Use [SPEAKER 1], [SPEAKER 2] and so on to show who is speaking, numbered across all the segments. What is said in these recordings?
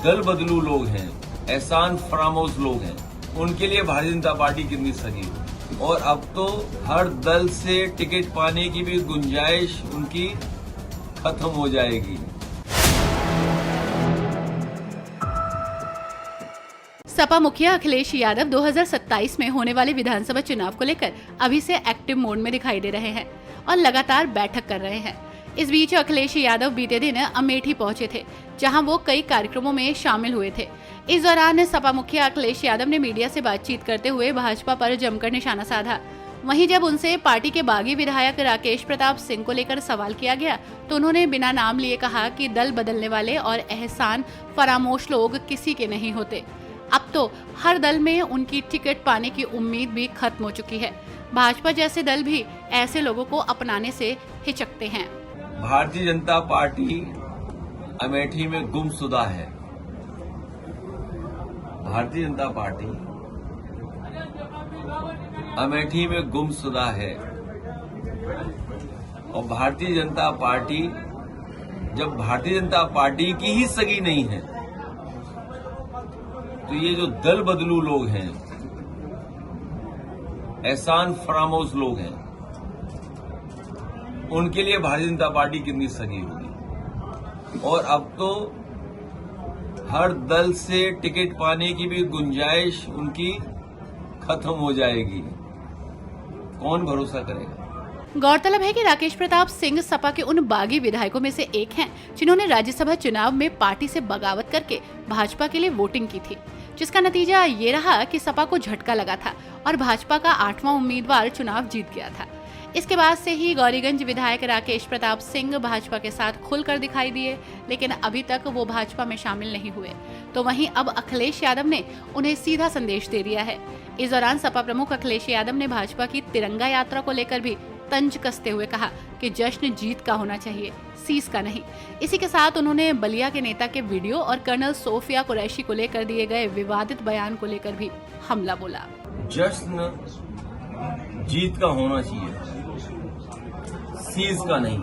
[SPEAKER 1] दल बदलू लोग हैं, एहसान फरामोश लोग हैं, उनके लिए भारतीय जनता पार्टी कितनी सगी हो। और अब तो हर दल से टिकट पाने की भी गुंजाइश उनकी खत्म हो जाएगी।
[SPEAKER 2] सपा मुखिया अखिलेश यादव 2027 में होने वाले विधानसभा चुनाव को लेकर अभी से एक्टिव मोड में दिखाई दे रहे हैं और लगातार बैठक कर रहे हैं। इस बीच अखिलेश यादव बीते दिन अमेठी पहुंचे थे, जहां वो कई कार्यक्रमों में शामिल हुए थे। इस दौरान सपा मुखिया अखिलेश यादव ने मीडिया से बातचीत करते हुए भाजपा पर जमकर निशाना साधा। वहीं जब उनसे पार्टी के बागी विधायक राकेश प्रताप सिंह को लेकर सवाल किया गया तो उन्होंने बिना नाम लिए कहा कि दल बदलने वाले और एहसान फरामोश लोग किसी के नहीं होते। अब तो हर दल में उनकी टिकट पाने की उम्मीद भी खत्म हो चुकी है। भाजपा जैसे दल भी ऐसे लोगों को अपनाने से हिचकते हैं।
[SPEAKER 1] भारतीय जनता पार्टी अमेठी में गुमशुदा है। भारतीय जनता पार्टी अमेठी में गुमशुदा है और भारतीय जनता पार्टी जब भारतीय जनता पार्टी की ही सगी नहीं है तो ये जो दल बदलू लोग हैं, एहसान फरामोश लोग हैं, उनके लिए भारतीय जनता पार्टी कितनी सगी होगी। और अब तो हर दल से टिकट पाने की भी गुंजाइश उनकी खत्म हो जाएगी। कौन भरोसा करेगा।
[SPEAKER 2] गौरतलब है कि राकेश प्रताप सिंह सपा के उन बागी विधायकों में से एक हैं जिन्होंने राज्यसभा चुनाव में पार्टी से बगावत करके भाजपा के लिए वोटिंग की थी, जिसका नतीजा ये रहा कि सपा को झटका लगा था और भाजपा का 8वां उम्मीदवार चुनाव जीत गया था। इसके बाद से ही गौरीगंज विधायक राकेश प्रताप सिंह भाजपा के साथ खुलकर दिखाई दिए, लेकिन अभी तक वो भाजपा में शामिल नहीं हुए। तो वहीं अब अखिलेश यादव ने उन्हें सीधा संदेश दे दिया है। इस दौरान सपा प्रमुख अखिलेश यादव ने भाजपा की तिरंगा यात्रा को लेकर भी तंज कसते हुए कहा कि जश्न जीत का होना चाहिए, सीस का नहीं। इसी के साथ उन्होंने बलिया के नेता के वीडियो और कर्नल सोफिया कुरैशी को लेकर दिए गए विवादित बयान को लेकर भी हमला बोला।
[SPEAKER 1] जश्न जीत का होना चाहिए, सीज का नहीं।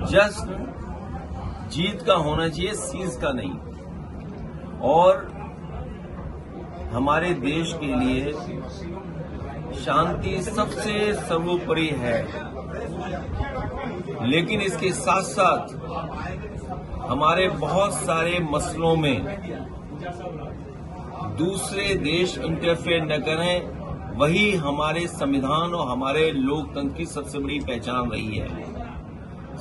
[SPEAKER 1] जश्न जीत का होना चाहिए, सीज का नहीं। और हमारे देश के लिए शांति सबसे सर्वोपरि है, लेकिन इसके साथ साथ हमारे बहुत सारे मसलों में दूसरे देश इंटरफेयर न करें, वही हमारे संविधान और हमारे लोकतंत्र की सबसे बड़ी पहचान रही है।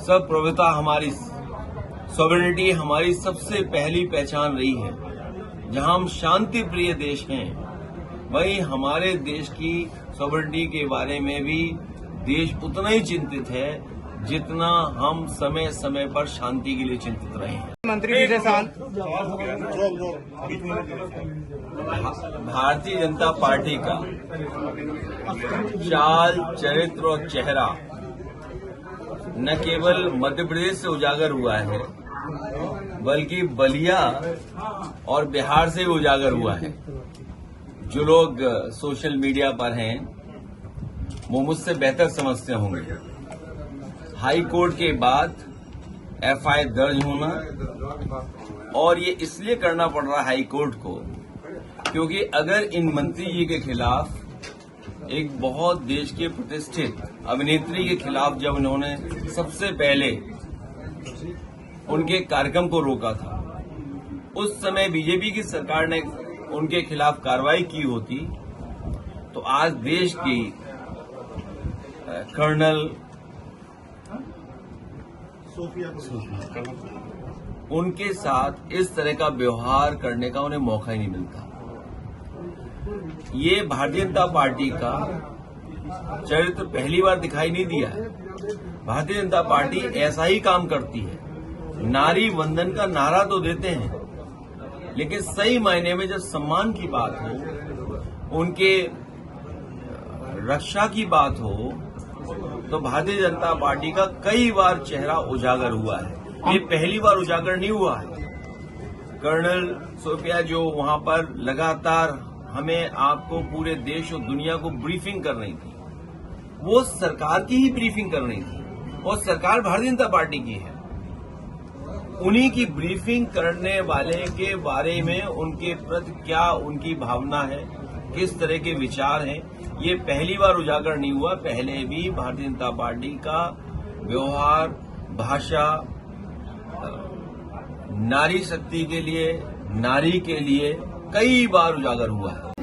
[SPEAKER 1] सब प्रभुता हमारी, सॉवरेनिटी हमारी सबसे पहली पहचान रही है। जहां हम शांति प्रिय देश हैं, वही हमारे देश की सॉवरेनिटी के बारे में भी देश उतना ही चिंतित है जितना हम समय समय पर शांति के लिए चिंतित रहे हैं।
[SPEAKER 3] मंत्री विजय शांत
[SPEAKER 1] भारतीय जनता पार्टी का चाल, चरित्र और चेहरा न केवल मध्य प्रदेश से उजागर हुआ है, बल्कि बलिया और बिहार से भी उजागर हुआ है। जो लोग सोशल मीडिया पर हैं वो मुझसे बेहतर समझते होंगे। हाई कोर्ट के बाद एफआईआर दर्ज होना, और ये इसलिए करना पड़ रहा है हाई कोर्ट को क्योंकि अगर इन मंत्री जी के खिलाफ एक बहुत देश के प्रतिष्ठित अभिनेत्री के खिलाफ जब उन्होंने सबसे पहले उनके कार्यक्रम को रोका था, उस समय बीजेपी की सरकार ने उनके खिलाफ कार्रवाई की होती तो आज देश की कर्नल उनके साथ इस तरह का व्यवहार करने का उन्हें मौका ही नहीं मिलता। ये भारतीय जनता पार्टी का चरित्र पहली बार दिखाई नहीं दिया है। भारतीय जनता पार्टी ऐसा ही काम करती है। नारी वंदन का नारा तो देते हैं, लेकिन सही मायने में जब सम्मान की बात हो, उनके रक्षा की बात हो, तो भारतीय जनता पार्टी का कई बार चेहरा उजागर हुआ है। ये पहली बार उजागर नहीं हुआ है। कर्नल सोफिया जो वहां पर लगातार हमें, आपको, पूरे देश और दुनिया को ब्रीफिंग कर रही थी, वो सरकार की ही ब्रीफिंग कर रही थी और सरकार भारतीय जनता पार्टी की है। उन्हीं की ब्रीफिंग करने वाले के बारे में उनके प्रति क्या उनकी भावना है, किस तरह के विचार हैं, ये पहली बार उजागर नहीं हुआ। पहले भी भारतीय जनता पार्टी का व्यवहार, भाषा नारी शक्ति के लिए, नारी के लिए कई बार उजागर हुआ है।